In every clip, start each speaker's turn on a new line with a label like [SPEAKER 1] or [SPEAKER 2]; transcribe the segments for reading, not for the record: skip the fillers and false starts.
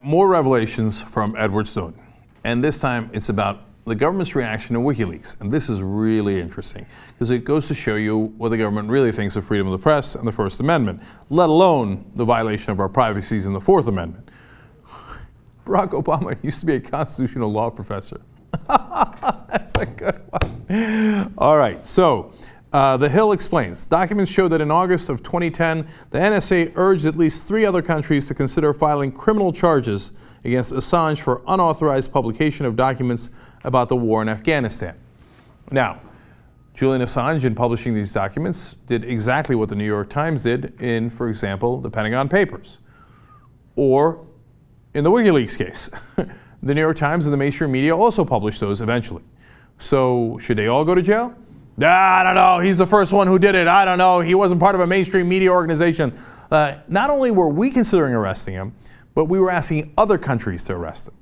[SPEAKER 1] More revelations from Edward Snowden, and this time it's about the government's reaction to Wikileaks. And this is really interesting because it goes to show you what the government really thinks of freedom of the press and the First Amendment, let alone the violation of our privacies in the Fourth Amendment. Barack Obama used to be a constitutional law professor. That's a good one. All right, so The Hill explains, documents show that in August of 2010, the NSA urged at least 3 other countries to consider filing criminal charges against Assange for unauthorized publication of documents about the war in Afghanistan. Now, Julian Assange, in publishing these documents, did exactly what the New York Times did in, for example, the Pentagon Papers, or in the Wikileaks case. The New York Times and the mainstream media also published those eventually. So should they all go to jail? I don't know. He's the first one who did it. I don't know. He wasn't part of a mainstream media organization. Not only were we considering arresting him, but we were asking other countries to arrest him.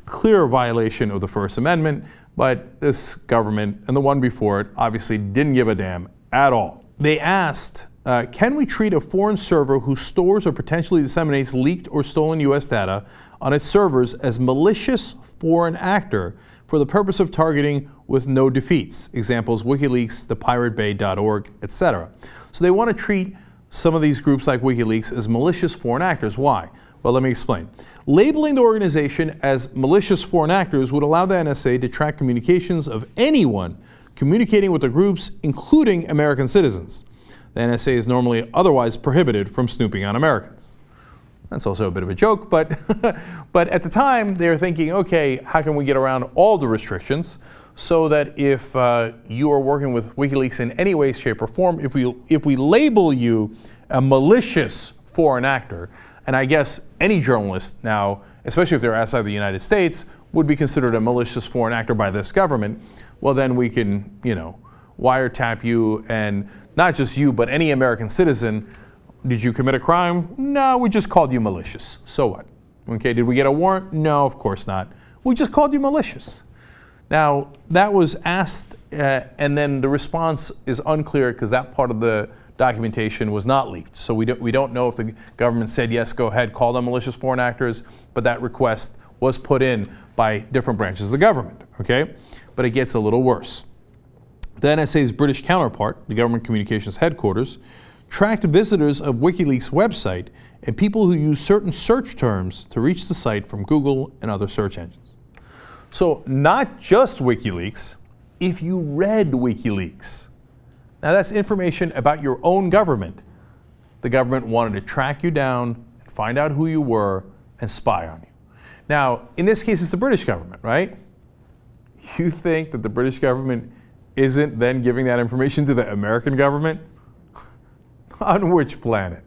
[SPEAKER 1] Clear violation of the First Amendment, but this government and the one before it obviously didn't give a damn at all. They asked, can we treat a foreign server who stores or potentially disseminates leaked or stolen U.S. data on its servers as malicious foreign actor for the purpose of targeting with no defeats? Examples, WikiLeaks, thepiratebay.org, etc. So they want to treat some of these groups like WikiLeaks as malicious foreign actors. Why? Well, let me explain. Labeling the organization as malicious foreign actors would allow the NSA to track communications of anyone communicating with the groups, including American citizens. The NSA is normally otherwise prohibited from snooping on Americans. That's also a bit of a joke, but at the time they were thinking, okay, how can we get around all the restrictions so that if you are working with WikiLeaks in any way, shape, or form, if we label you a malicious foreign actor, and I guess any journalist now, especially if they're outside the United States, would be considered a malicious foreign actor by this government, well then we can, wiretap you, and not just you, but any American citizen. Did you commit a crime? No, we just called you malicious. So what? Okay, did we get a warrant? No, of course not. We just called you malicious. Now, that was asked, and then the response is unclear because that part of the documentation was not leaked. So we don't know if the government said, yes, go ahead, call them malicious foreign actors, but that request was put in by different branches of the government, okay? But it gets a little worse. The NSA's British counterpart, the Government Communications Headquarters, tracked visitors of WikiLeaks' website and people who use certain search terms to reach the site from Google and other search engines. So not just WikiLeaks, if you read WikiLeaks. Now that's information about your own government. The government wanted to track you down, and find out who you were, and spy on you. Now, in this case, it's the British government, right? You think that the British government isn't then giving that information to the American government? On which planet?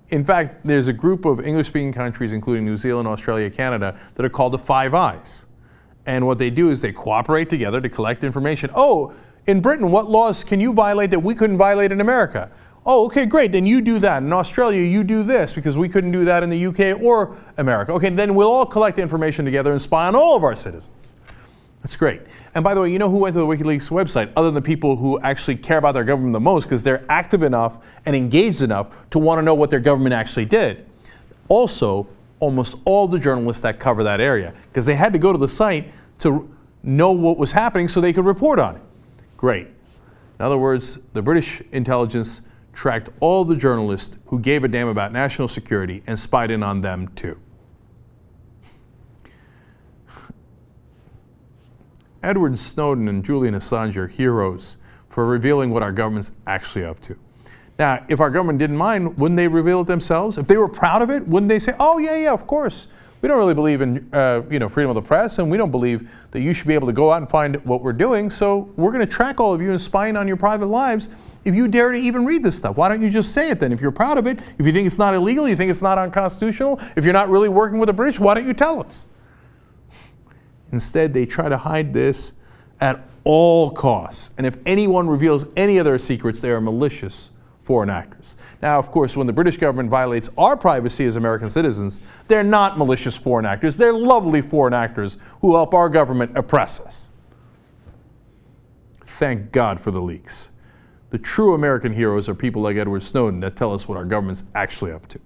[SPEAKER 1] In fact, there's a group of English-speaking countries, including New Zealand, Australia, Canada, that are called the Five Eyes. And what they do is they cooperate together to collect information. Oh, in Britain, what laws can you violate that we couldn't violate in America? Oh, okay, great, then you do that. In Australia, you do this because we couldn't do that in the UK or America. Okay, then we'll all collect information together and spy on all of our citizens. That's great. And by the way, you know who went to the WikiLeaks website other than the people who actually care about their government the most because they're active enough and engaged enough to want to know what their government actually did? Also, almost all the journalists that cover that area, because they had to go to the site to know what was happening so they could report on it. Great. In other words, the British intelligence tracked all the journalists who gave a damn about national security and spied in on them too. Edward Snowden and Julian Assange are heroes for revealing what our government's actually up to. Now, if our government didn't mind, wouldn't they reveal it themselves? If they were proud of it, wouldn't they say, oh, yeah, of course. We don't really believe in freedom of the press, and we don't believe that you should be able to go out and find what we're doing, so we're going to track all of you and spying on your private lives if you dare to even read this stuff. Why don't you just say it then? If you're proud of it, if you think it's not illegal, you think it's not unconstitutional, if you're not really working with the British, why don't you tell us? Instead, they try to hide this at all costs. And if anyone reveals any of their secrets, they are malicious foreign actors. Now, of course, when the British government violates our privacy as American citizens, they're not malicious foreign actors. They're lovely foreign actors who help our government oppress us. Thank God for the leaks. The true American heroes are people like Edward Snowden that tell us what our government's actually up to.